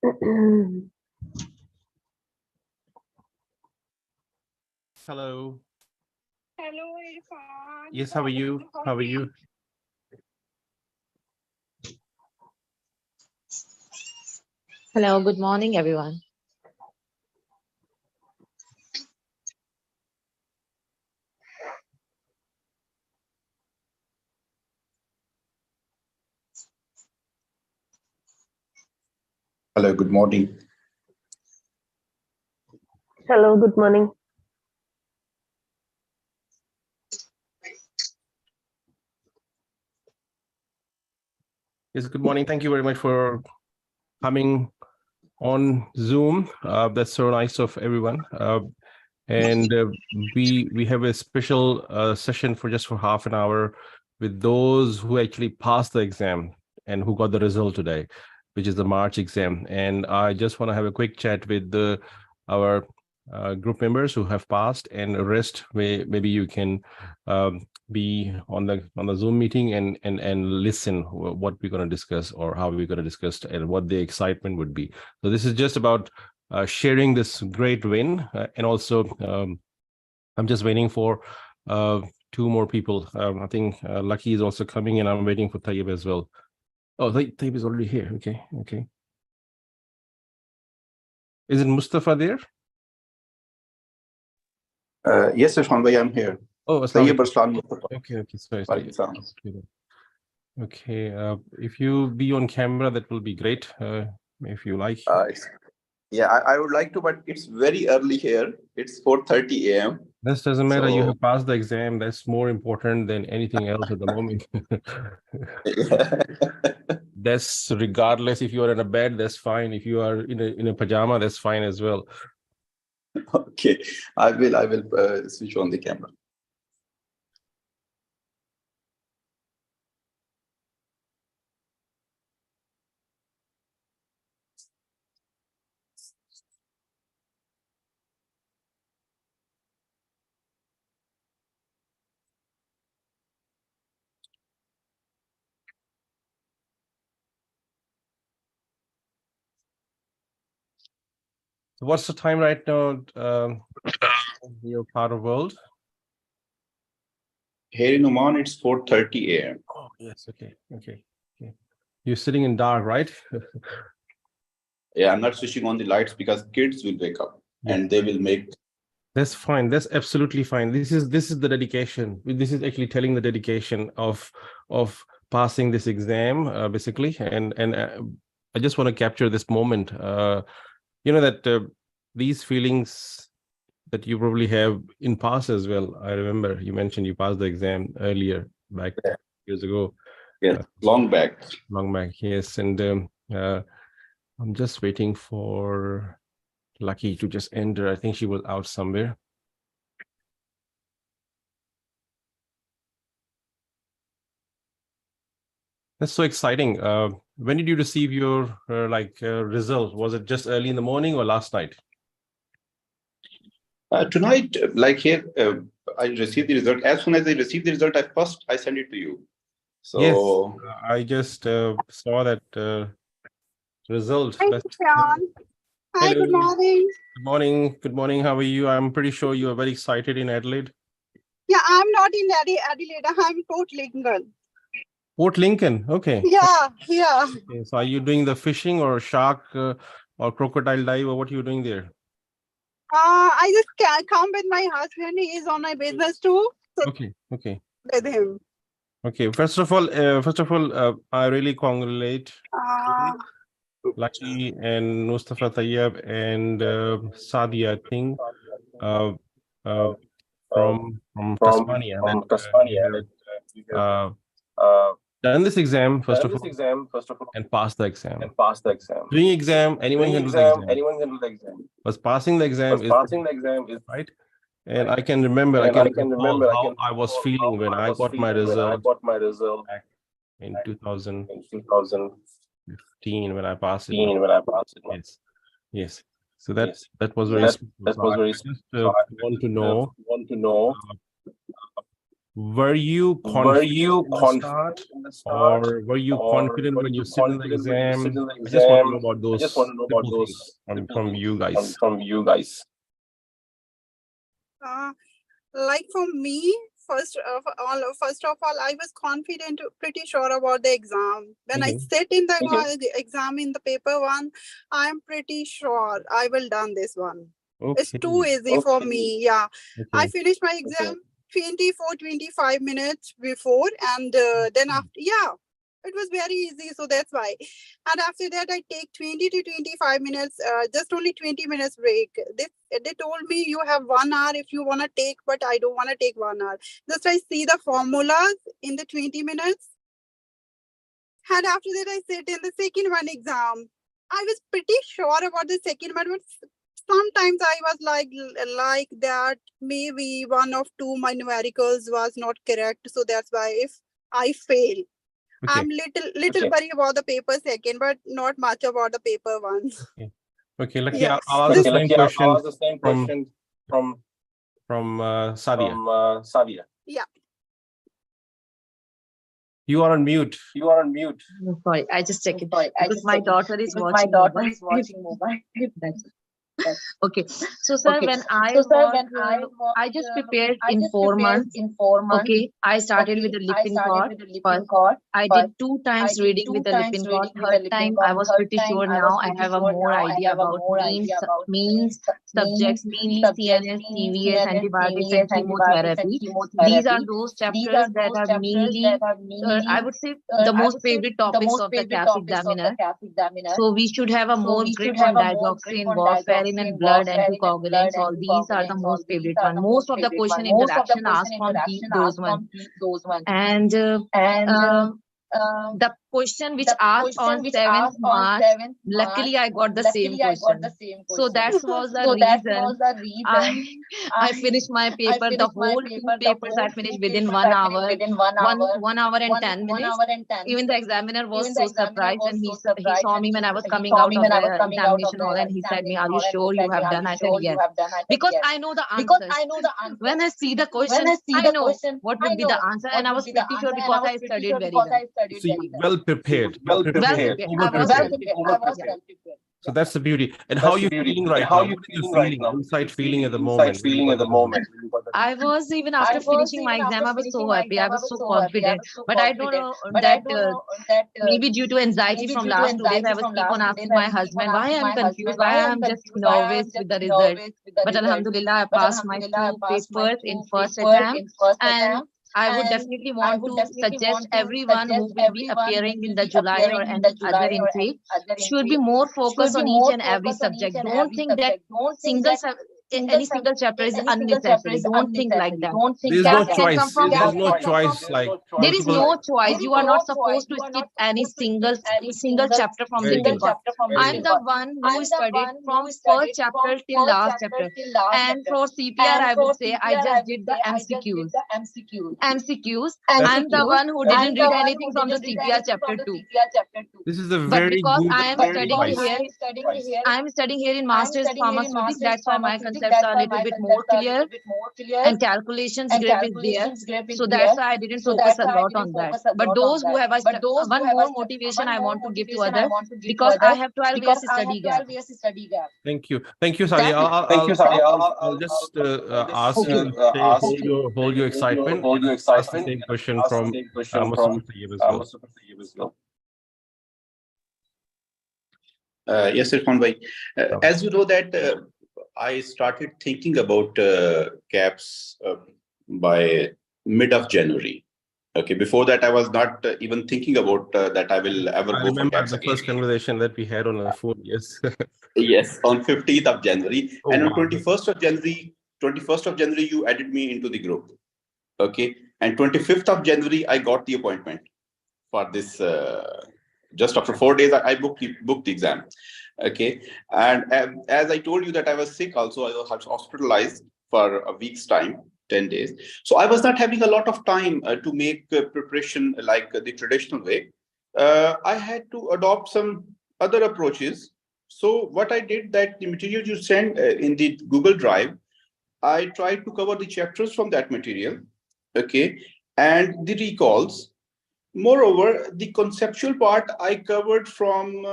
Hello. Hello, Irfan. Yes, how are you? How are you? Hello, good morning, everyone. Hello, good morning. Hello, good morning. Yes, good morning. Thank you very much for coming on Zoom. That's so nice of everyone. And we have a special session for half an hour with those who actually passed the exam and who got the result today, which is the March exam. And I just want to have a quick chat with our group members who have passed, and the rest maybe you can be on the Zoom meeting and listen what we're going to discuss or how we're going to discuss and what the excitement would be. So this is just about sharing this great win, and also I'm just waiting for two more people. I think Lucky is also coming, and I'm waiting for Tayyib as well. Oh, Tayyib is already here. Okay. Is it Mustafa there? Yes, Irfan bhai, I'm here. Oh, Tayyib Arslan. Okay. Sorry. Okay. If you be on camera, that will be great. If you like. Yeah, I would like to, but it's very early here. It's 4:30 a.m. This doesn't matter. You have passed the exam. That's more important than anything else at the moment. That's regardless if you are in a bed, that's fine. If you are in a pajama, that's fine as well. Okay, I will switch on the camera. So what's the time right now? Your part of world? Here in Oman, it's 4:30 a.m. Oh, yes. Okay. You're sitting in dark, right? Yeah, I'm not switching on the lights because kids will wake up and they will make. That's fine. That's absolutely fine. This is the dedication. This is actually telling the dedication of passing this exam, basically. And I just want to capture this moment. That these feelings that you probably have in past as well. I remember you mentioned you passed the exam earlier, back years ago. Yes, long back. Yes. And I'm just waiting for Lucky to just enter. I think she was out somewhere. That's so exciting. When did you receive your result? Was it just early in the morning or last night? Tonight, like here, I received the result. As soon as I received the result, I send it to you. So yes, I just saw that result. Hi, Hello. good morning. Good morning. How are you? I'm pretty sure you are very excited in Adelaide. Yeah, I'm not in Adelaide. I'm Port Lincoln. Port Lincoln. Okay. Yeah. Okay, so are you doing the fishing or shark or crocodile dive, or what are you doing there? I just can't come with my husband. He is on my business too. So Okay. with him. Okay. First of all, I really congratulate Lucky and Mustafa Tayyab and Sadia, I think, from Tasmania. Done this exam first of all, and passed the exam. Doing exam, anyone can do the exam. But passing the exam is right. And I can remember, I can recall how I was feeling when I got my result back in 2015 when I passed it. Yes. So that was very special. So I just want to know were you confident in the start, or were you confident when you sit in the exam? I just want to know about those simple things from you guys. Like for me, first of all, I was confident, pretty sure about the exam. When I sit in the exam in the paper one, I'm pretty sure I will done this one. It's too easy for me. Yeah, I finished my exam 25 minutes before, and then after, it was very easy. So that's why. And after that, I take 20 to 25 minutes, just only 20 minutes break. They told me you have 1 hour if you want to take, but I don't want to take 1 hour. Just I see the formulas in the 20 minutes. And after that, I sit in the second one exam. I was pretty sure about the second one, but sometimes I was like that maybe one of two my numericals was not correct. So that's why if I fail, I'm little worried about the paper second, but not much about the paper one. Okay, Lucky, Yes. I'll ask the same question from Sadia. Yeah. You are on mute. No, sorry, I just check it because my daughter is watching mobile. That's it. Okay, so sir, when I just prepared in 4 months. Okay, I started with the Lipin course first. I did 2 times reading with the Lipin course. Third time, I was pretty sure now I have a more idea about means, subjects, means, CNS, CVS, antibiotics, and chemotherapy. These are those chapters that are mainly, I would say, the most favorite topics of the KAPs examiner. So we should have a more grip on digoxin, warfarin, and blood anticoagulants. All these are the most favorite one. Most of the question interaction asked from those ones. And the question which asked on 7th March, luckily I got the same question. So that was the reason I finished my paper. The whole 2 papers I finished within 1 hour, 1 hour and 10 minutes. Even the examiner was so surprised, and he saw me when I was coming out of the examination hall, and he said me, "Are you sure you have done?" I said yes, because I know the answer. When I see the question, I know what would be the answer, and I was pretty sure because I studied very well. So you well prepared. Well prepared. I was well prepared. So that's the beauty. And how are you feeling right now? What is your feeling, inside feeling at the moment? I was, even after finishing my exam, I was so happy. I was so confident. But I don't know that maybe due to anxiety from last 2 days, I was keep on asking my husband why I'm confused, why I'm just nervous with the result. But Alhamdulillah, I passed my 2 papers in first attempt, and I would definitely want to suggest everyone who will be appearing in the July or any other intake should be more focused on each and every subject. Don't think that any single chapter is unnecessary. Don't think like that. There's no choice. There's no choice. Like there is no choice. You are not supposed to skip any single chapter from Lipin course. I'm the one who studied from first chapter till last chapter. And for CPR, I would say I just did the MCQs. I'm the one who didn't read anything from the CPR chapter 2. This is a very because good I am studying here in Masters Pharmaceutics, that's why my concepts are a little bit more clear, and calculations grip is there. So that's why I didn't focus a lot on that. But those who have one more motivation I want to give to others, because I have 12 years study gap. Thank you, Sadia. I'll just ask you to hold your excitement. Ask the same question from Mustafa as well. Yes, Irfan bhai. As you know that I started thinking about KAPs by mid of January. Okay, before that I was not even thinking about that I will ever go for KAPs the first conversation that we had on the phone. Yes. Yes, on 15th of January, and on 21st of January, you added me into the group. Okay, and 25th of January, I got the appointment for this. Just after 4 days, I booked the exam. Okay, and as I told you that I was sick, also I was hospitalized for a week's time, 10 days. So I was not having a lot of time to make preparation like the traditional way. I had to adopt some other approaches. So what I did, that the material you sent in the Google Drive, I tried to cover the chapters from that material. Okay, and the recalls. Moreover, the conceptual part I covered from,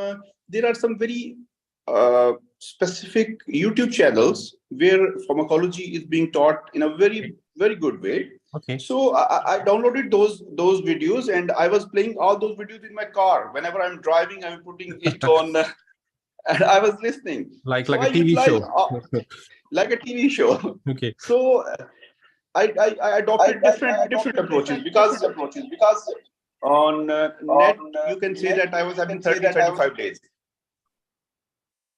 there are some very specific YouTube channels where pharmacology is being taught in a very, very good way. Okay. So I downloaded those videos, and I was playing all those videos in my car. Whenever I'm driving, I'm putting it on, and I was listening. Like So a I TV utilized show. like a TV show. Okay. So I adopted different approaches, because on net you can say that I was having 30-35 days.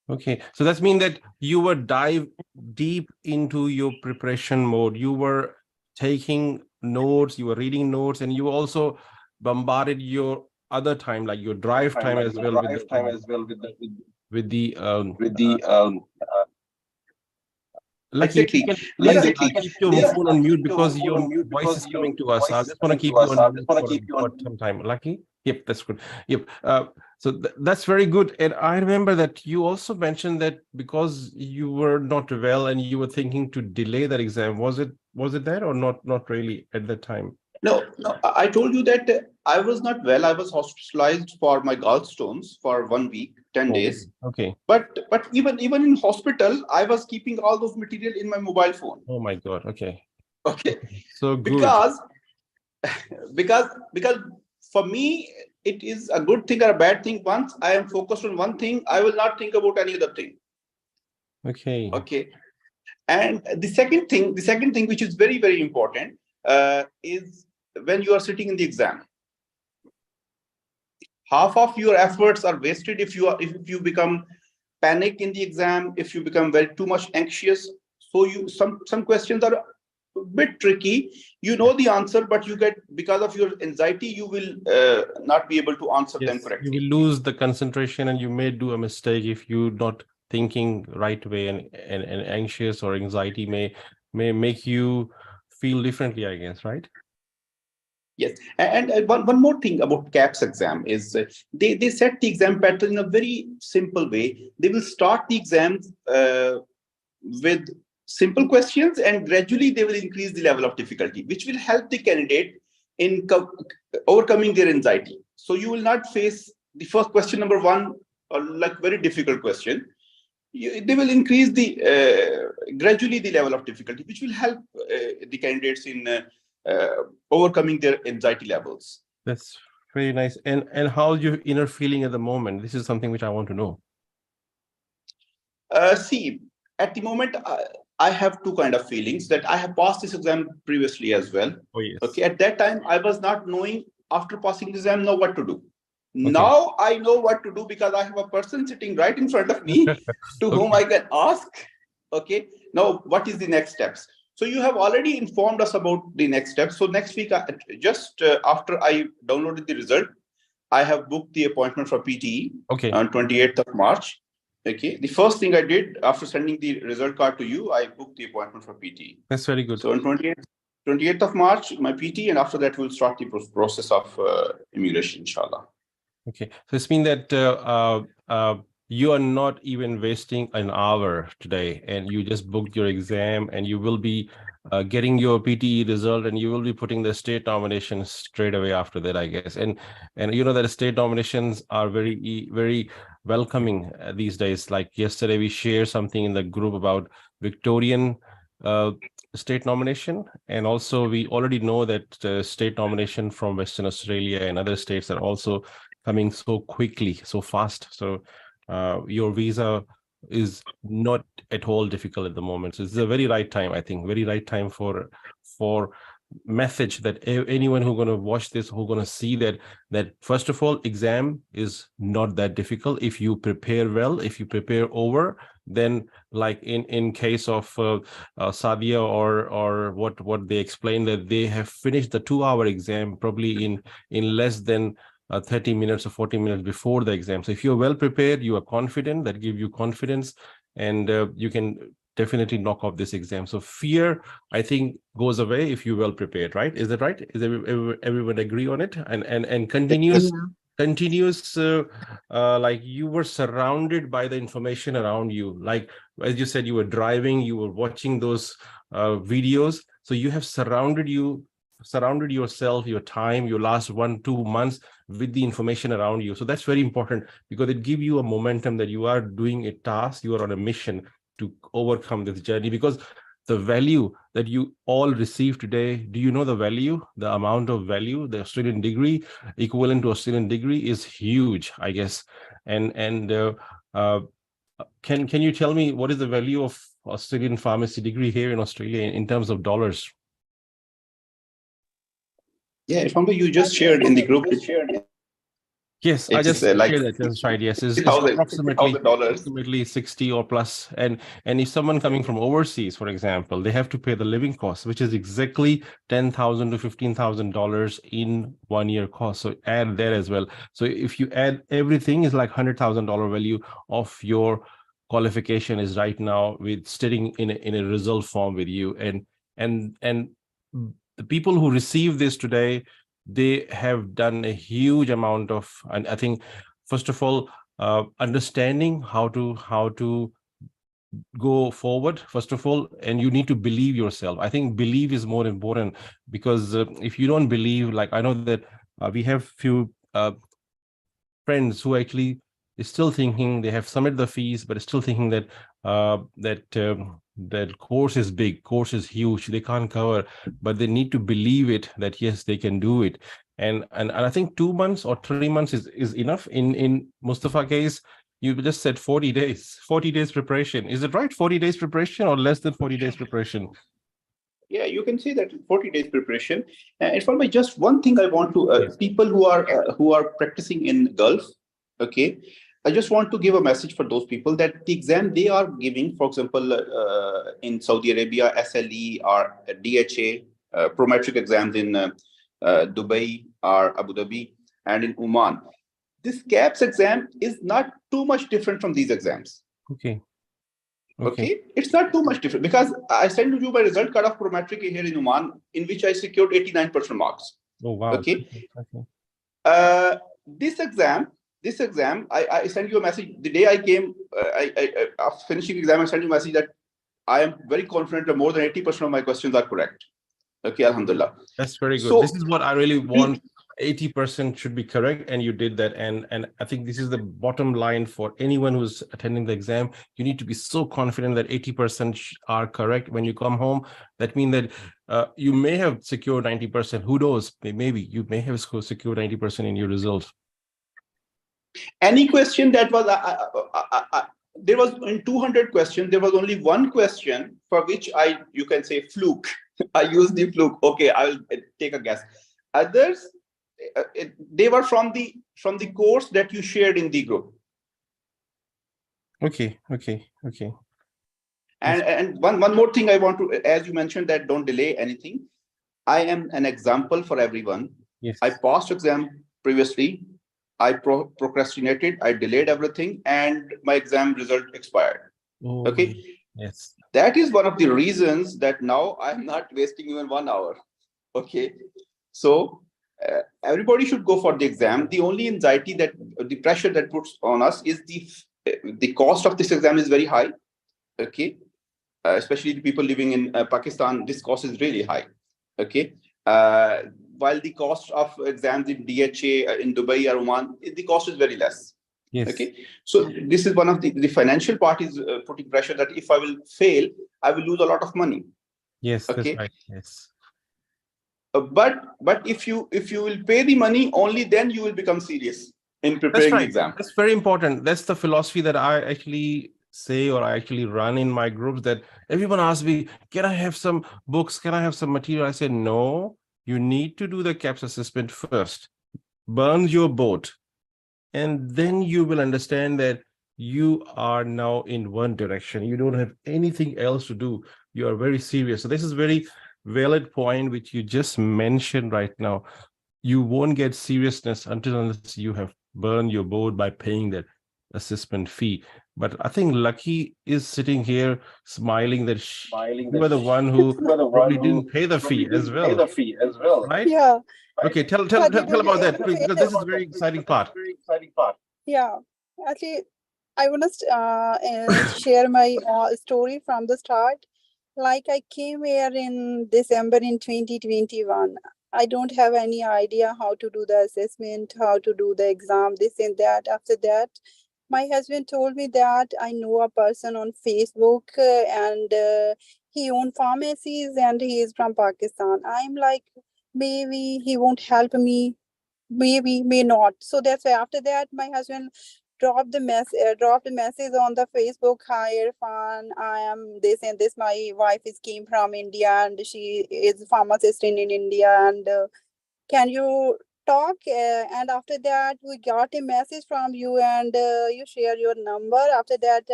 Okay, so that's mean that you were dive deep into your preparation mode. You were taking notes, you were reading notes, and you also bombarded your other time, like your drive time as well, with the Lucky, if you Exactly. can please Exactly. keep your phone on mute because your voice is coming to us. I just want to keep you on mute for some time. Lucky? Yep, that's good. Yep. So that's very good. And I remember that you also mentioned that because you were not well and you were thinking to delay that exam. Was it there or not really at that time? No, I told you that I was not well. I was hospitalized for my gallstones for 1 week, 10 days. Okay. But even in hospital, I was keeping all those material in my mobile phone. Oh my God. Okay. Okay. So good. Because for me, it is a good thing or a bad thing. Once I am focused on one thing, I will not think about any other thing. Okay. Okay. And the second thing which is very, very important is when you are sitting in the exam. Half of your efforts are wasted if you become panic in the exam, if you become very too much anxious. So some questions are a bit tricky. You know the answer, but you get, because of your anxiety, you will not be able to answer them correctly. You will lose the concentration, and you may do a mistake if you're not thinking right way, and anxious or anxiety may make you feel differently, I guess, right? Yes, and one more thing about KAPs exam is they set the exam pattern in a very simple way. They will start the exams with simple questions, and gradually they will increase the level of difficulty, which will help the candidate in overcoming their anxiety. So you will not face the first question number one, or like very difficult question. They will increase gradually the level of difficulty, which will help the candidates in overcoming their anxiety levels. That's very nice. And how's your inner feeling at the moment? This is something which I want to know. See, at the moment, I have two kind of feelings, that I have passed this exam previously as well. Oh, yes. Okay, at that time, I was not knowing, after passing the exam, know what to do. Okay. Now I know what to do, because I have a person sitting right in front of me to whom I can ask. Okay, now what is the next steps? So you have already informed us about the next steps. So next week, just after I downloaded the result, I have booked the appointment for PTE on 28th of March. Okay, the first thing I did after sending the result card to you, I booked the appointment for PT. That's very good. So on 28th of March, my PT, and after that, we'll start the process of immigration, inshallah. Okay, so it's mean that you are not even wasting an hour today, and you just booked your exam, and you will be getting your PTE result, and you will be putting the state nominations straight away after that, I guess. And you know that the state nominations are very welcoming these days. Like yesterday, we shared something in the group about Victorian state nomination, and also we already know that state nomination from Western Australia and other states are also coming so quickly, so fast. So your visa is not at all difficult at the moment. So it's a very right time, I think, very right time for message that anyone who's going to watch this, who's going to see that first of all, exam is not that difficult if you prepare well. If you prepare over, then like in case of Sadia or what they explained, that they have finished the 2-hour exam probably in less than 30 minutes or 40 minutes before the exam. So if you're well prepared, you are confident, that give you confidence, and you can definitely knock off this exam. So fear, I think, goes away if you're well prepared, right? Is that right? Is everyone agree on it? And continuous like you were surrounded by the information around you. Like, as you said, you were driving, you were watching those videos. So you have surrounded you surrounded yourself, your time, your last 1-2 months with the information around you. So that's very important because it gives you a momentum that you are doing a task, you are on a mission to overcome this journey. Because the value that you all receive today, do you know the value, the amount of value? The Australian degree, equivalent to Australian degree, is huge, I guess. Can you tell me what is the value of Australian pharmacy degree here in Australia in terms of dollars? Yeah, Irfan, you just shared in the group. Yes, I just like shared that. That's right. Yes, it's approximately approximately 60 or plus. And if someone coming from overseas, for example, they have to pay the living cost, which is exactly $10,000 to $15,000 in 1 year cost. So add that as well. So if you add everything, is like $100,000 value of your qualification is right now with sitting in a result form with you. And the people who receive this today, they have done a huge amount of, and I think, first of all, understanding how to go forward, first of all, and you need to believe yourself. I think believe is more important, because if you don't believe, like I know that we have few friends who actually is still thinking they have submitted the fees, but still thinking that that course is big, course is huge, they can't cover, but they need to believe it, that yes, they can do it. And I think 2 months or 3 months is enough. In Mustafa case, you just said 40 days preparation. Is it right? 40 days preparation or less than 40 days preparation? Yeah, you can say that 40 days preparation. And for me, just one thing I want to Yes. people who are practicing in Gulf. Okay, I just want to give a message for those people that the exam they are giving, for example, in Saudi Arabia, SLE or DHA, prometric exams in Dubai or Abu Dhabi, and in Oman. This KAPs exam is not too much different from these exams. Okay, it's not too much different, because I sent you my result card of prometric here in Oman, in which I secured 89% marks. Oh wow. Okay. This exam, I sent you a message the day I came. After finishing exam, I sent you a message that I am very confident that more than 80% of my questions are correct. Okay, alhamdulillah. That's very good. So, this is what I really want. 80% should be correct, and you did that. And I think this is the bottom line for anyone who's attending the exam. You need to be so confident that 80% are correct. When you come home, that means that you may have secured 90%. Who knows? Maybe you may have secured 90% in your results. Any question that was there was in 200 questions, there was only one question for which you can say fluke. I used the fluke. Okay, I'll take a guess. Others, they were from the course that you shared in the group. Okay. And one more thing I want to, as you mentioned, that don't delay anything. I am an example for everyone. Yes. I passed exam previously. I procrastinated. I delayed everything, and my exam result expired. Oh, okay. Yes. That is one of the reasons that now I'm not wasting even 1 hour. Okay. So everybody should go for the exam. The only anxiety that the pressure that puts on us is the cost of this exam is very high. Okay. Especially the people living in Pakistan, this cost is really high. Okay. While the cost of exams in DHA in Dubai or Oman, the cost is very less. Yes. Okay. So this is one of the financial part is putting pressure that if I will fail, I will lose a lot of money. Yes. Okay. That's right. Yes. But if you will pay the money, only then you will become serious in preparing the exam. That's very important. That's the philosophy that I actually say, or I actually run in my groups, that everyone asks me, can I have some books? Can I have some material? I say, no, you need to do the KAPs assessment first. Burn your boat. And then you will understand that you are now in one direction. You don't have anything else to do. You are very serious. So this is very valid point, which you just mentioned right now. You won't get seriousness unless you have burned your boat by paying that assessment fee. But I think Lucky is sitting here smiling that you are the one who probably didn't pay the fee as well. Right? Yeah. Okay, tell about that, please, because this is a very exciting part. Yeah, actually, I want to share my story from the start. Like I came here in December in 2021. I don't have any idea how to do the assessment, how to do the exam, this and that. After that, my husband told me that I know a person on Facebook and he owns pharmacies and he is from Pakistan. I'm like, maybe he won't help me, maybe, may not. So that's why after that, my husband dropped a message on the Facebook. Hi, Irfan, I am this and this. My wife is came from India and she is a pharmacist in India. And can you talk? And after that, we got a message from you and you share your number. After that,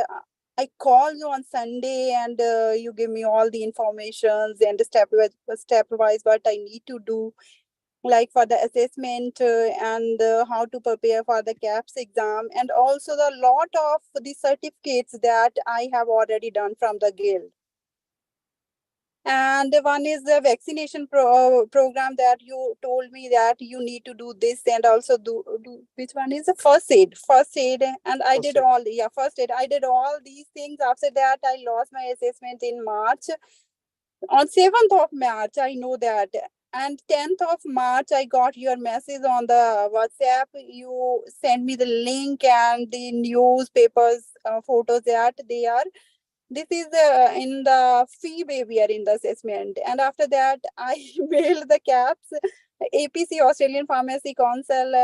I called you on Sunday and you give me all the informations and step wise what I need to do, like for the assessment and how to prepare for the KAPs exam, and also the lot of the certificates that I have already done from the guild. And one is the vaccination program that you told me that you need to do this, and also do which one is the first aid, and I did all, first aid. I did all these things. After that, I lost my assessment in March. On 7th of March, I know that. And 10th of March, I got your message on the WhatsApp. You sent me the link and the newspapers photos that they are. This is in the fee waiver in the assessment. And after that, I mailed the KAPs, APC, Australian Pharmacy Council.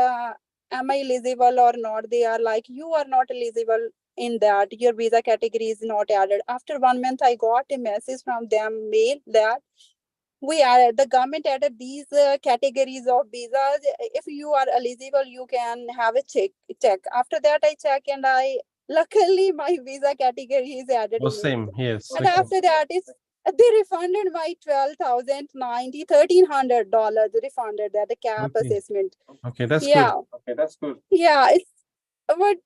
Am I eligible or not? They are like, you are not eligible in that. Your visa category is not added. After 1 month, I got a message from them, mail that the government added these categories of visas. If you are eligible, you can have a check. After that, I check and luckily my visa category is added in Same, it. yes. And after that, they refunded my $1,290 refunded that the KAP assessment. Okay, that's good. Okay, that's good. Yeah, but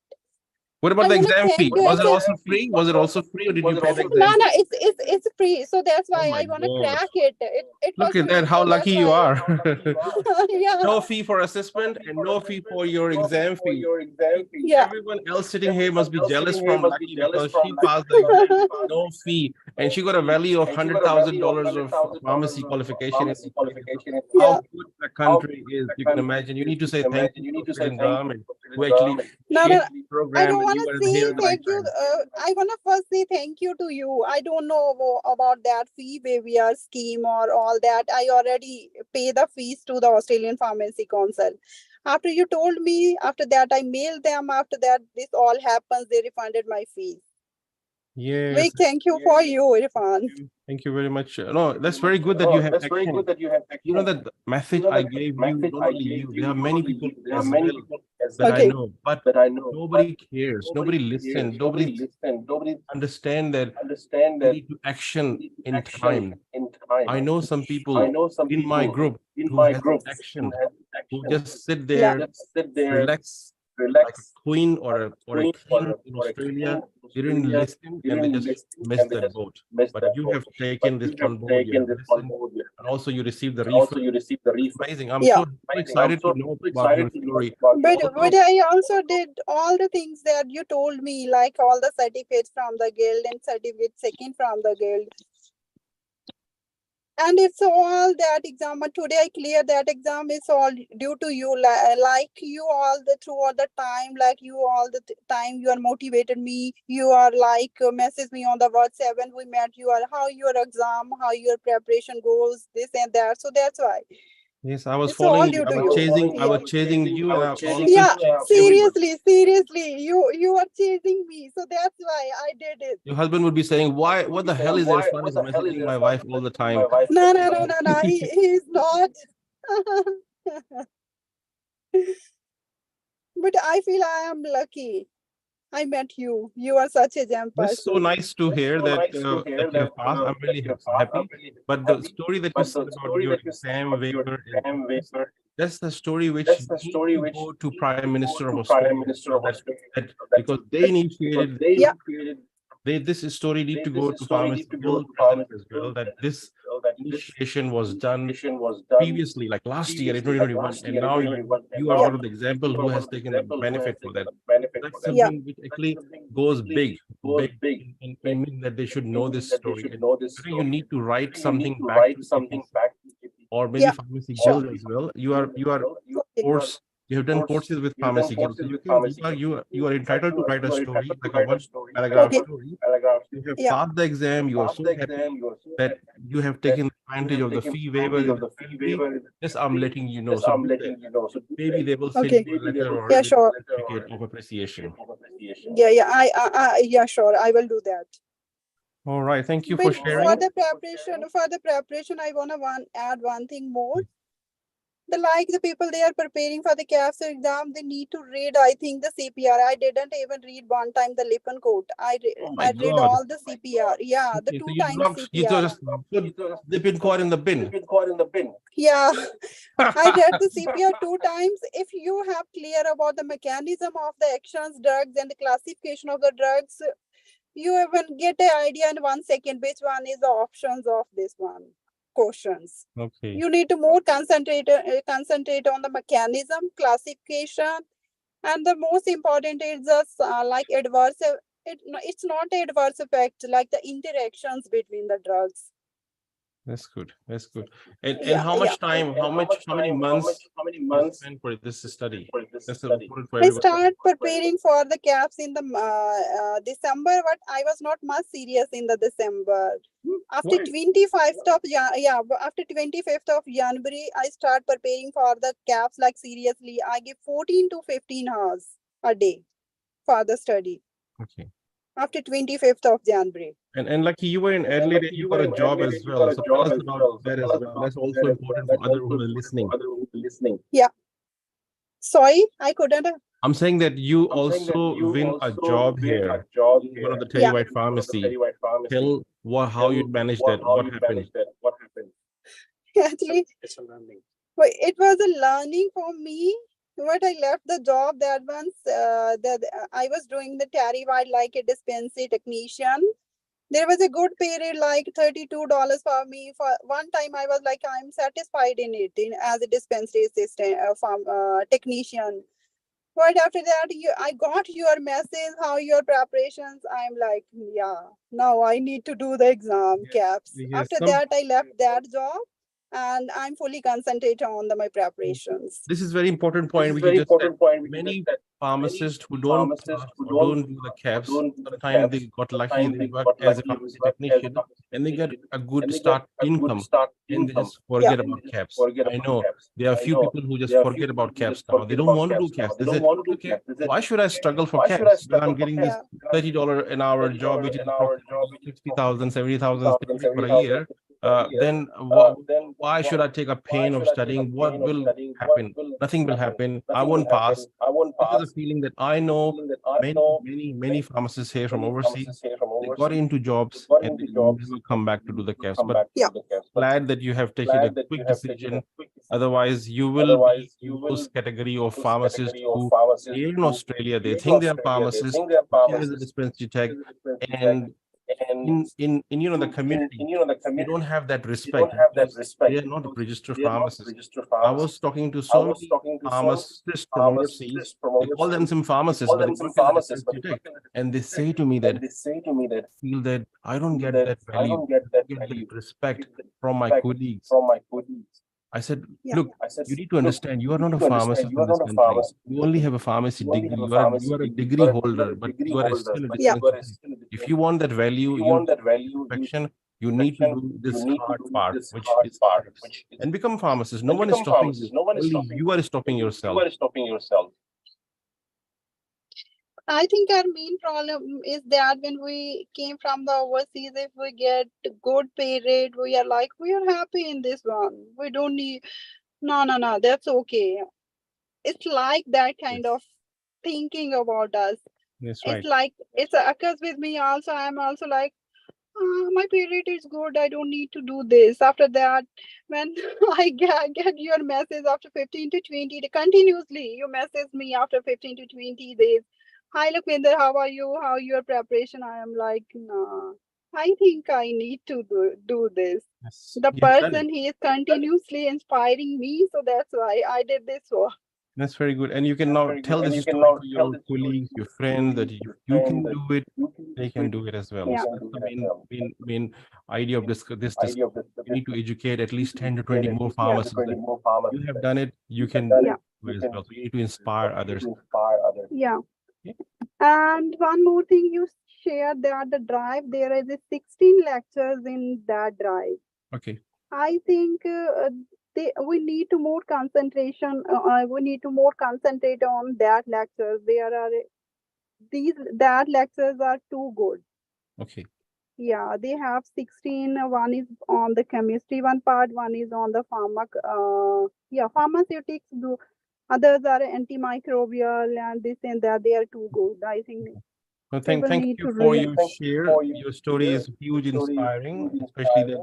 what about the exam fee? Was it also free? Was it also free, or did you pay the exam? No, it's free. So that's why I want to crack it. It Look was at that! free, How so lucky you are. yeah. No fee for assessment and no fee for your exam fee. Yeah. Everyone else sitting here must be jealous from Lucky because she passed the exam, no fee, and she got a value of $100,000 of pharmacy qualification. How good the country is, you can imagine. You need to say thank you to the Australian government who actually created the program. I don't want and you to are here say at the right thank you. time. I want to first say thank you to you. I don't know about that fee waiver scheme or all that. I already pay the fees to the Australian Pharmacy Council. After you told me, after that I mailed them. After that, this all happens. They refunded my fees. Yes. Big thank you for you, Irfan. Thank you very much. No, that's very good that you have action. You know that message I gave you, not only you, there are many people as well that I know, but nobody cares, nobody listens, nobody understand that you need to action in time. I know some people in my group who has action, who just sit there, relax like a queen or a king in Australia. They didn't listen and they just missed that boat. But you have taken this on board, you have listened, and also you received the refund. Amazing. I'm so excited to know about your story. But I also did all the things that you told me, like all the certificates from the guild and certificates taken from the guild. And it's all that exam. But today I cleared that exam. It's all due to you. Like you all throughout the time, like you all the time, you are motivated me. You are like message me on the WhatsApp when we met. You are how your exam, how your preparation goes, this and that. So that's why. Yes, I was following you. I was chasing you, and I also seriously, you are chasing me. So that's why I did it. Your husband would be saying, "Why? What the hell is Irfan is messaging my wife all the time?" No. He's not. But I feel I am lucky. I met you. You are such a gem person. That's so nice to hear that you have passed. I'm really happy. But the story that you said about your exam waiver, that's the story which needs to go to Prime Minister of Australia. That because they initiated this story need to go to Pharmacy Guild present as well, that this initiation was done previously, like last year in 2021, and now you are one of the example who has taken the benefit for that. That's something which actually goes big in mean that they should know this story. And I think you need to write something back to CPC or maybe Pharmacy Guild as well. You are course. You have done courses with Pharmacy Guild, so you are entitled to write a story, like a one paragraph story. You have passed the exam. You are so happy that you have taken advantage of the fee waiver in the country. Yes, I'm letting you know. So do that. Maybe they will send you a letter or a certificate of appreciation. Yeah, sure, I will do that. All right, thank you But for sharing. for the preparation, I wanna add one thing more. The people they are preparing for the KAPs exam, they need to read, I think, the CPR. I didn't even read one time the Lippin code. I read God. all the CPR. Yeah, the Okay, so two you times dropped, you CPR. just put the pin code in the bin. Yeah, I read the CPR 2 times. If you have clear about the mechanism of the actions, drugs, and the classification of the drugs, you even get an idea in 1 second which one is the options of this one questions. Okay. You need to more concentrate on the mechanism, classification, and the most important is just like adverse. It's not adverse effect like the interactions between the drugs. That's good. That's good. And how much time? How many months? You spent for this study? That's important for I everybody. start preparing for the KAPs in the December, but I was not much serious in the December. After 25th of after 25th of January, I start preparing for the KAPs like seriously. I give 14 to 15 hours a day for the study. Okay. After 25th of January. And like you were in Adelaide, you got a job as well. So tell us about that as well. That's also important for others who are listening. Yeah. Sorry, I couldn't. I'm saying that you also win a job here, one of the Terry White Pharmacy. Tell how you managed that. What happened? Actually, it was a learning for me. But I left the job that once that I was doing the Terry White like a dispensary technician. There was a good pay rate, like $32 for me. For one time, I was like, I'm satisfied in it as a dispensary assistant, technician. But after that, I got your message, how your preparations. I'm like, yeah, now I need to do the exam KAPs. Yes, After that, I left that job and I'm fully concentrated on my preparations. This is very important point which you just said. Many pharmacists who don't pass or don't do the KAPs, sometimes they got lucky, they work as a pharmacy technician and they get a good start income and they just forget about KAPs. I know there are a few people who just forget about KAPs now. They don't want to do KAPs. They say, okay, why should I struggle for KAPs when I'm getting this $30 an hour job, which is approximately 60,000, 70,000 for a year? Then why should I take a pain of studying? What will happen? Nothing will happen. I won't pass. This is a feeling that I know many pharmacists here from overseas. They got into jobs and they never come back to do the KAPs. But glad that you have taken a quick decision. Otherwise, you will be in those category of pharmacists who here in Australia, they think they are pharmacists, working as a dispensary tech, and in the community, they don't have that respect because they are not registered pharmacists. I was talking to so many pharmacists from overseas. They call themselves pharmacists, but they work as a dispensary tech. And they say to me that feel that I don't get that value, I don't get that respect from my colleagues. I said, look, you need to understand, you are not a pharmacist in this country. You only have a pharmacy degree. You are a degree holder, but you are still a dispensary. If you want that value, you want that perfection, you need to do this hard part, which is and become pharmacist. No one is stopping you. Only you are stopping yourself. I think our main problem is that when we came from the overseas, if we get good pay rate, we are like, we are happy in this one. We don't need, no, that's okay. It's like that kind of thinking about us. That's right. It's like, it occurs with me also. I'm also like, my pay rate is good. I don't need to do this. After that, when I get your message after 15 to 20, continuously, you message me after 15 to 20 days. hi Lakwinder, how are you? How your preparation? I am like, nah, I think I need to do this. Yes. The You have done it. person, he is continuously inspiring me, so that's why I did this work. That's very good. And you can now tell this story to your colleagues, your friends, that you can do it, they can do it as well. Yeah. So that's the main idea of this discussion. You need to educate at least 10 to 20 more pharmacists that you have done it, you can do Yeah. it as well. So you need to inspire others. Yeah. Okay. And one more thing you shared that the drive, there is a 16 lectures in that drive. Okay. I think we need to more concentration. We need to more concentrate on that lectures. That lectures are too good. Okay. Yeah, they have 16. One is on the chemistry one part. One is on the pharmaceutics. Others are antimicrobial and this and that. They are too good. I think Well, people thank need you to for read. your share. Your story is huge, inspiring, especially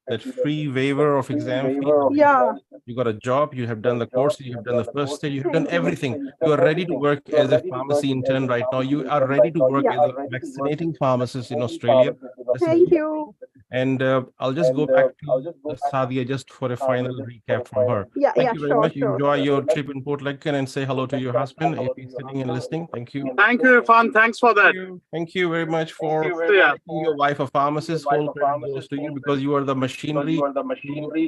that free waiver of exam fee. Yeah. You got a job, you have done the course, you have done the first stage, you have done Thank you. everything. You are ready to work as a pharmacy intern right now. You are ready to work as a vaccinating pharmacist in Australia. That's a Thank huge you. And I'll just go back to Sadia just for a final recap from her. Yeah, Thank yeah, you very sure, much. sure. Enjoy your trip in Port Lincoln and say hello to your husband if he's sitting and listening. Thank you. Thank you, Irfan. Thanks for that. Thank you very much for Yeah. making your wife a pharmacist. Whole credit goes to you because you are the machinery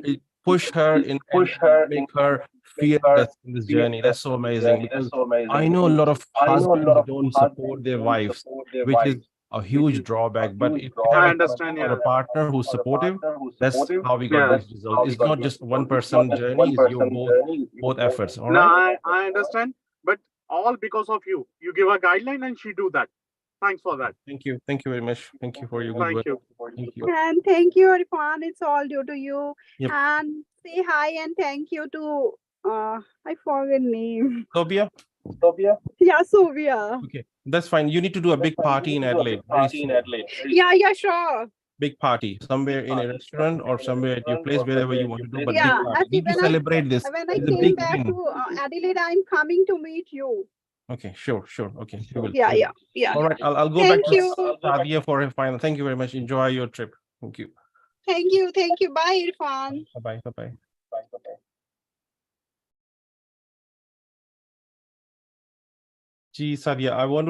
to push her in and make her fearless in this journey. That's so amazing because I know a lot of husbands don't support their wives, which is a huge drawback. But if you have I a understand. husband or Yeah. a partner who's supportive, that's how we got Yeah. these results. It's not just one person journey, it's your both efforts. All No, right. I understand, but all because of you. You give a guideline and she do that. Thanks for that. Thank you. Thank you very much. Thank you for your good Thank work. you. Thank you. And thank you, Irfan. It's all due to you. Yep. And say hi and thank you to I forget name. Sophia? Yeah, Suvia. Okay, that's fine. You need to do a big party in Adelaide very soon. Yeah, sure. Big party somewhere in a restaurant or somewhere at your place, wherever you want to do, but big Yeah, party. actually, Need to celebrate this. when I It's a came big back win. to Adelaide, I'm coming to meet you. Okay, sure. Okay, we will. Yeah, yeah, yeah. All right, I'll go Thank back to you. Sadia for a final. Thank you very much. Enjoy your trip. Thank you. Thank you. Thank you. Bye, Irfan. Bye-bye. Bye-bye. Gee, Sadia, I want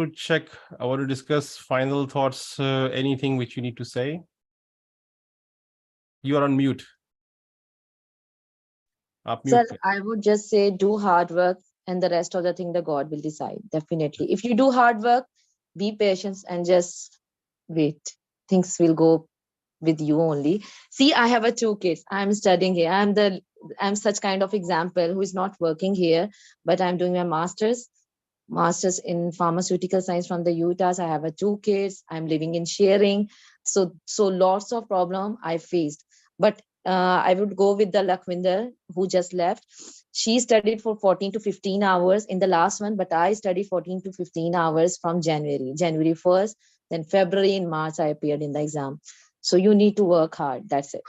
to discuss final thoughts, anything which you need to say. You are on mute. Sir, I would just say do hard work and the rest of the thing the God will decide. Definitely. If you do hard work, be patient and just wait. Things will go with you only. See, I have 2 kids. I'm studying here. I'm such kind of example who is not working here, but I'm doing my master's in pharmaceutical science from the Utah. I have 2 kids. I'm living in sharing. So lots of problem I faced. But I would go with the Lakwinder who just left. She studied for 14 to 15 hours in the last one, but I studied 14 to 15 hours from January 1st, then February and March I appeared in the exam. So you need to work hard. That's it.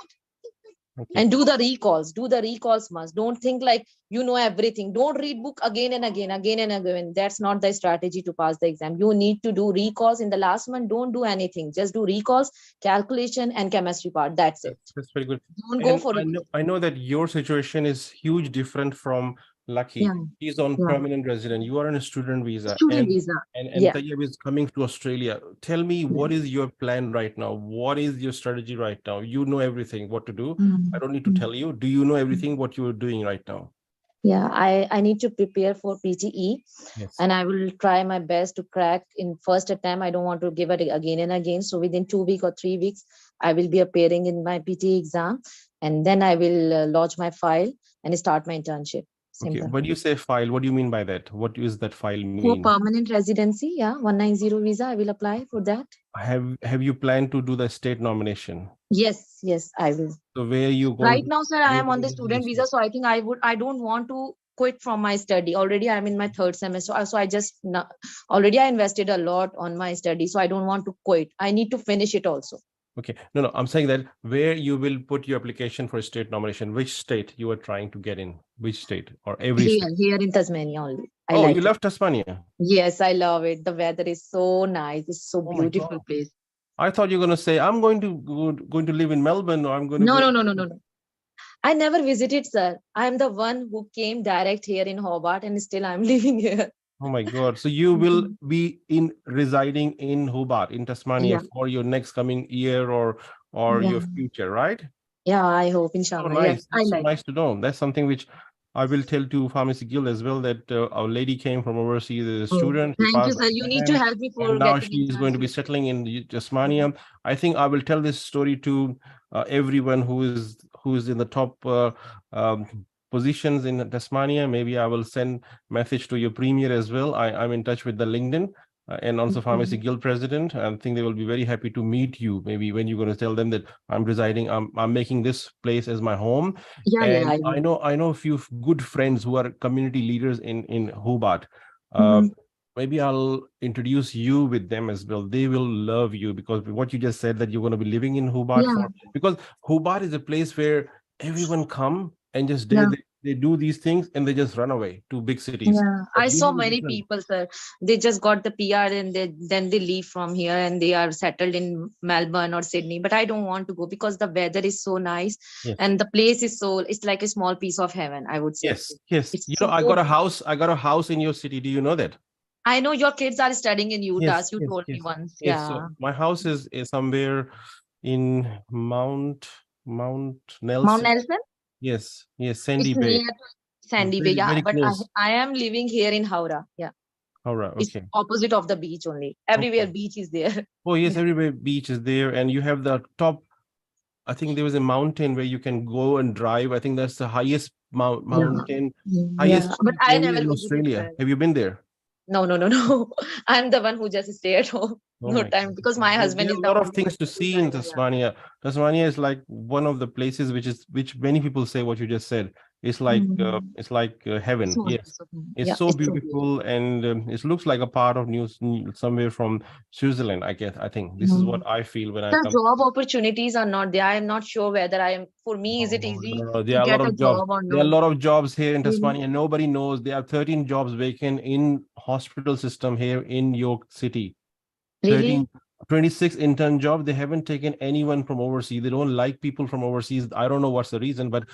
Okay. And do the recalls must. Don't think like you know everything. Don't read book again and again. That's not the strategy to pass the exam. You need to do recalls in the last one. Don't do anything. Just do recalls, calculation and chemistry part. That's it. That's very good. Don't go for I know that your situation is huge different from Lucky. Yeah. He's on Yeah. permanent resident. You are on a student visa. Student visa. And Yeah. Tayyab is coming to Australia. Tell me, what is your plan right now? What is your strategy right now? You know everything, what to do. I don't need to tell you. Do you know everything what you're doing right now? Yeah, I need to prepare for PTE. Yes. And I will try my best to crack in first attempt. I don't want to give it again and again. So within 2 weeks or 3 weeks, I will be appearing in my PTE exam. And then I will lodge my file and start my internship. Simple. Okay. When you say file, what do you mean by that? What does that file mean? For permanent residency, yeah, 190 visa, I will apply for that. Have you planned to do the state nomination? Yes, I will. So where you going? Right now, sir, I am on the student visa. So I think I don't want to quit from my study. Already I'm in my 3rd semester. So already I invested a lot on my study. So I don't want to quit. I need to finish it also. Okay. No, I'm saying that where you will put your application for state nomination, which state you are trying to get in, which state or every state? Here in Tasmania only. I Oh, like you it. left Tasmania. Yes, I love it. The weather is so nice. It's so Oh my beautiful God. place. I thought you were going to say, I'm going to live in Melbourne, or I'm going to No, go. no, no, no, no, no. I never visited, sir. I'm the one who came direct here in Hobart, and still I'm living here. Oh my God. So you will Mhm. be residing in Hobart, in Tasmania Yeah, for your next coming year or yeah, your future, right? yeah. I hope, So inshallah. Yes, nice. I That's so like. nice to know. That's something which I will tell to Pharmacy Guild as well, that our lady came from overseas as a Oh, student. She thank you, passed the sir. You need to exam, help me and for now getting she in is touch going to be with. settling in Mhm. Tasmania. I think I will tell this story to everyone who is in the top positions in Tasmania. Maybe I will send message to your premier as well. I'm in touch with the LinkedIn. And also Pharmacy Okay. Guild president. I think they will be very happy to meet you. Maybe when you're going to tell them that I'm making this place as my home, Yeah, yeah, and I I will. know I know a few good friends who are community leaders in Hobart. Uh, Mhm. maybe I'll introduce you with them as well. They will love you because what you just said, that you're going to be living in Hobart Yeah, for, because Hobart is a place where everyone come and just yeah. they do these things and they just run away to big cities. Yeah, But I you saw have a many different. people, sir. They just got the PR and then they leave from here and they are settled in Melbourne or Sydney. But I don't want to go because the weather is so nice Yes. and the place is so, it's like a small piece of heaven, I would say. Yes, yes. It's You know, so beautiful. I got a house in your city. Do you know that? I know your kids are studying in Utah, Yes, as you yes, told me yes. once. Yes. Yeah. So my house is somewhere in Mount Mount Nelson. Nelson? Yes, yes, Sandy It's Bay. near Sandy Bay. Very, Yeah, very but close. I am living here in Howrah. Yeah. All right, It's okay. opposite of the beach only. Everywhere Okay. beach is there. Oh, yes, Yeah. everywhere beach is there, and you have the top. I think there was a mountain where you can go and drive. I think that's the highest Yeah. mountain, Yeah. highest But peak I area never in visited, Australia. sir. Have you been there? No, no, no, no. I'm the one who just stay at home. Oh No my time God. because my There husband are is a the lot of only things to person who see in drives. Yeah. Tasmania. Tasmania is like one of the places which many people say what you just said. Mm. It's like It's heaven. more Yes, peace of mind. it's Yeah, so it's so beautiful. beautiful, and it looks like a part of somewhere from Switzerland. I guess I think this is what Mm. I feel when I The come. job opportunities are not there. I am not sure whether I am, for me, is No, it no, easy no, no. There to are a lot get a of jobs. job or There are a no? lot of jobs here in Really? Tasmania. Nobody knows. There are 13 jobs vacant in hospital system here in York City. 13, Really? 26 intern job. They haven't taken anyone from overseas. They don't like people from overseas. I don't know what's the reason, but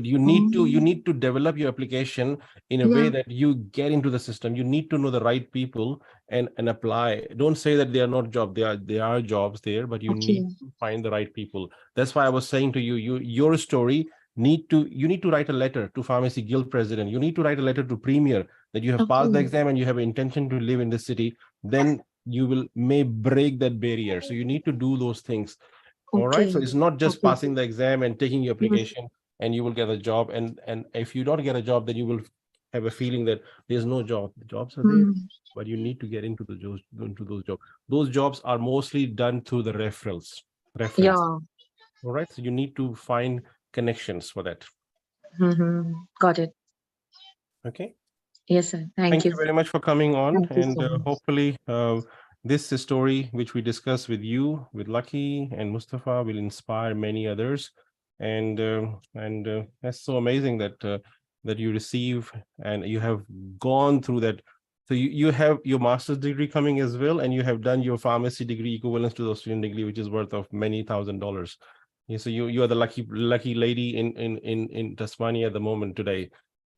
you Mm. need to develop your application in a way Yeah. that you get into the system. You need to know the right people and apply. Don't say that they are not jobs. There are jobs there, but you need Okay. to find the right people. That's why I was saying to you, your story you need to write a letter to Pharmacy Guild president. You need to write a letter to premier that you have passed the Okay. exam and you have intention to live in this city. Then you will may break that barrier, so you need to do those things. All right, so Okay. it's not just Okay. passing the exam and taking your Yes. application and you will get a job, and if you don't get a job, then you will have a feeling that there's no job. The jobs are there, Mm. but you need to get into those jobs. Those jobs are mostly done through the reference. Yeah. All right, so you need to find connections for that. Got it. Okay. Yes, sir. Thank Thank you. you very much for coming on, Thank you and so much. hopefully this story which we discussed with you, with Lucky and Mustafa, will inspire many others. And that's so amazing that you receive and you have gone through that. So you have your master's degree coming as well, and you have done your pharmacy degree equivalent to the Australian degree, which is worth of many $1,000s. Yeah, so you are the lucky lady in Tasmania at the moment today.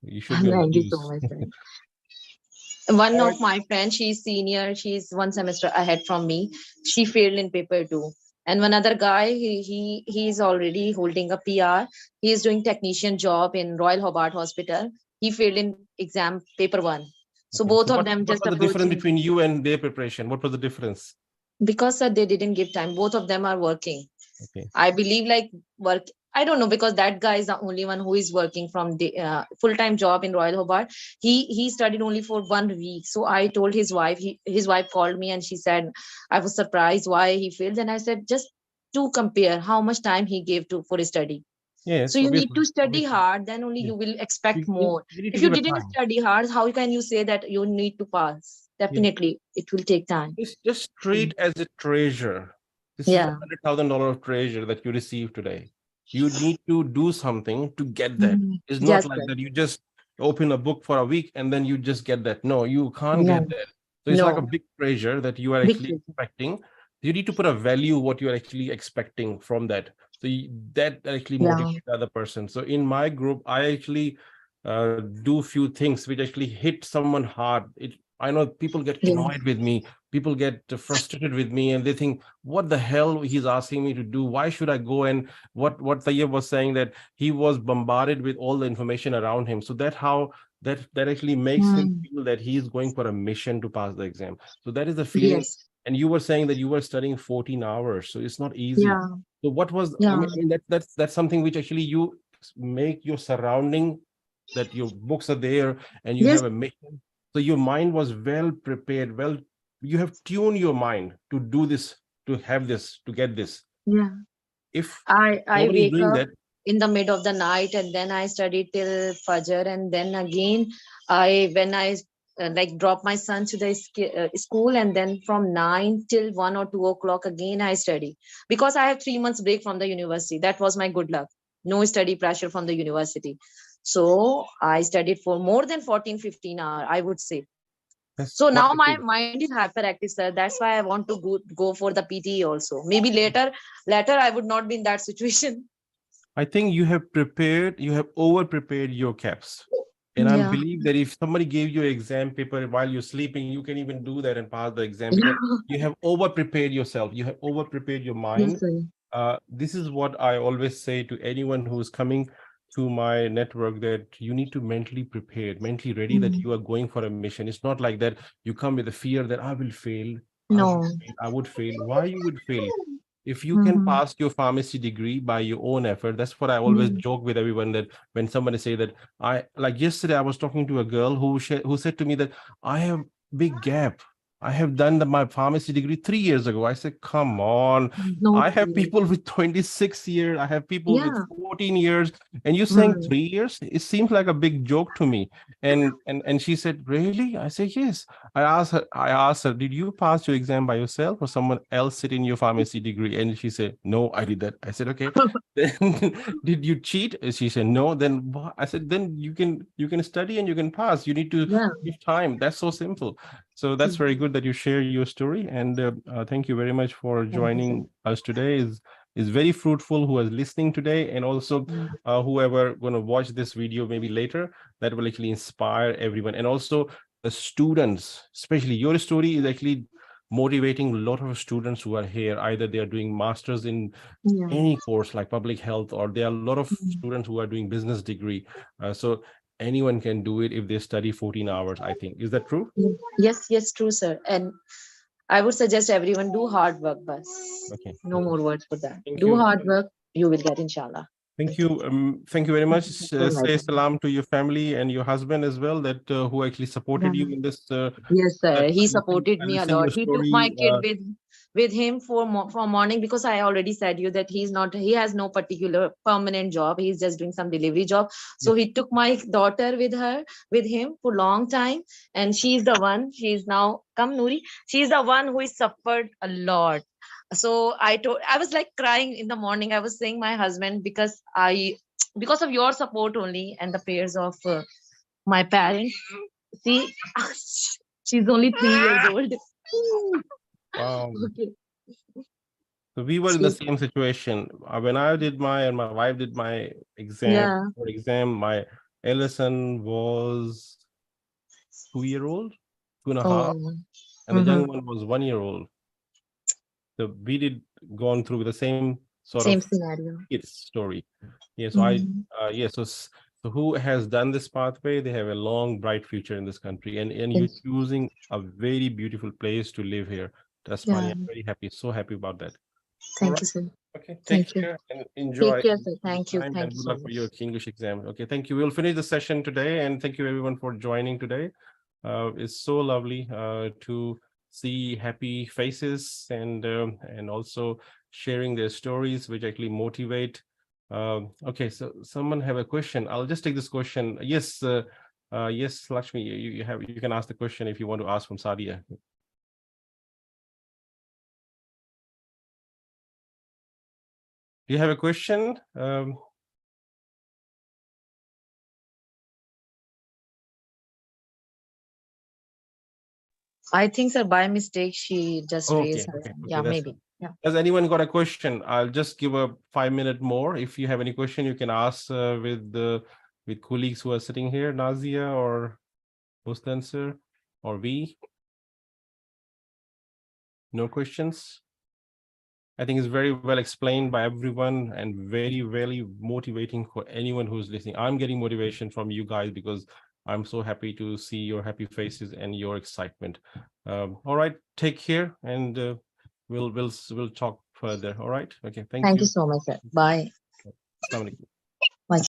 You should be on the Thank you so news. much, sir. One All right. of my friends, she's senior, she's one semester ahead from me. She failed in paper two. And one other guy, he's already holding a PR. He is doing technician job in Royal Hobart Hospital. He failed in exam paper one. So Okay. both So of what them what just was the difference approaching me. between you and their preparation? What was the difference? Because sir, they didn't give time. Both of them are working. Okay. I believe like work. I don't know because that guy is the only one who is working from the full-time job in Royal Hobart. He studied only for 1 week. So I told his wife. His wife called me and she said, I was surprised why he failed. And I said, just to compare how much time he gave to for his study. So Yes, you need obviously. to study Obviously. hard. Then only Yeah. you will So expect more. you need to If you give it didn't time. study hard, how can you say that you need to pass? Yeah. Definitely, it will take time. Just treat as a treasure. This is a Yeah. $100,000 treasure that you receive today. You need to do something to get that. Mhm. It's not Yes, like sir. that you just open a book for a week and then you just get that. No, you can't get that. So it's like a big pressure that you are actually expecting. You need to put a value what you are actually expecting from that. So that actually motivates the other person. So in my group, I actually do few things which actually hit someone hard. I know people get annoyed with me. People get frustrated with me and they think, what the hell he's asking me to do? Why should I go? And what Tayyab was saying, that he was bombarded with all the information around him. So that actually makes him feel that he is going for a mission to pass the exam. So that is the feeling. And you were saying that you were studying 14 hours, so it's not easy. So what was, I mean that's something which actually you make your surrounding, that your books are there and you have a mission. So your mind was well prepared, you have tuned your mind to do this, to have this, to get this. If I nobody's wake doing up that, in the mid of the night and then I study till Fajr, and then again when I like drop my son to the school, and then from 9 till 1 or 2 o'clock again I study, because I have 3 months break from the university. That was my good luck. No study pressure from the university. So I studied for more than 14-15 hours, I would say. So now my mind is hyperactive, sir. That's why I want to go for the PTE also. Maybe later I would not be in that situation. I think you have over prepared your KAPs. And I believe that if somebody gave you an exam paper while you're sleeping, you can even do that and pass the exam, because you have over prepared yourself. You have over prepared your mind. This is what I always say to anyone who's coming to my network, that you need to mentally prepared, mentally ready, that you are going for a mission. It's not like that you come with a fear that I will fail. I would fail. Why you would fail? If you can pass your pharmacy degree by your own effort, that's what I always joke with everyone, that when somebody say that, like yesterday, I was talking to a girl who said to me that I have big gap. I have done my pharmacy degree 3 years ago. I said, come on. I have people with 26 years. I have people with 14 years. And you're saying 3 years? It seems like a big joke to me. And she said, really? I said, yes. I asked her, did you pass your exam by yourself or someone else sit in your pharmacy degree? And she said, no, I did that. I said, okay. Then did you cheat? She said, no. Then I said, then you can study and you can pass. You need to give time. That's so simple. So that's very good that you share your story. And thank you very much for joining us today. Is very fruitful who is listening today, and also whoever going to watch this video maybe later, that will actually inspire everyone. And also the students, especially your story is actually motivating a lot of students who are here. Either they are doing masters in any course like public health, or there are a lot of students who are doing business degree. So anyone can do it if they study 14 hours, I think. Is that true? Yes, true, sir. And I would suggest everyone do hard work, but no more words for that. Do hard work, you will get, inshallah. Thank you. Thank you very much. Say salam to your family and your husband as well, that who actually supported you in this. Yes, sir. He supported me a lot. He took my kid with him from morning, because I already said you that he has no particular permanent job. He's just doing some delivery job. So he took my daughter with him for long time. And she's now, come Noori, she's the one who has suffered a lot. So I was like crying in the morning. I was saying my husband, because of your support only and the prayers of my parents. See, she's only 3 years old. Wow. Okay. So we were in the same situation. When I did and my wife did my exam, my eldest son was 2-year-old, 2.5, and the young one was 1-year-old. So we did gone through the same sort of scenario. It's story. Yeah. So so who has done this pathway? They have a long, bright future in this country, and you're choosing a very beautiful place to live here. Tasmania. I'm very happy. So happy about that. Thank you, sir. Okay. Take care and enjoy. Take care, sir. Thank you. And good luck for your English exam. Okay. Thank you. We'll finish the session today, and thank you everyone for joining today. It's so lovely to see happy faces and also sharing their stories, which actually motivate. Okay, so someone have a question. I'll just take this question. Yes, yes, Lakshmi, you can ask the question if you want to ask from Sadia. Do you have a question? I think, sir, by mistake, she just raised her Okay. hand. Yeah, That's maybe. Yeah. Has anyone got a question? I'll just give a 5 minute more. If you have any question, you can ask with colleagues who are sitting here, Nazia or Mustan sir or V. No questions? I think it's very well explained by everyone and very, very motivating for anyone who's listening. I'm getting motivation from you guys because I'm so happy to see your happy faces and your excitement. All right, take care, and we'll talk further. All right. Okay. Thank Thank you. you so much, sir. Bye. Assalamu alaikum.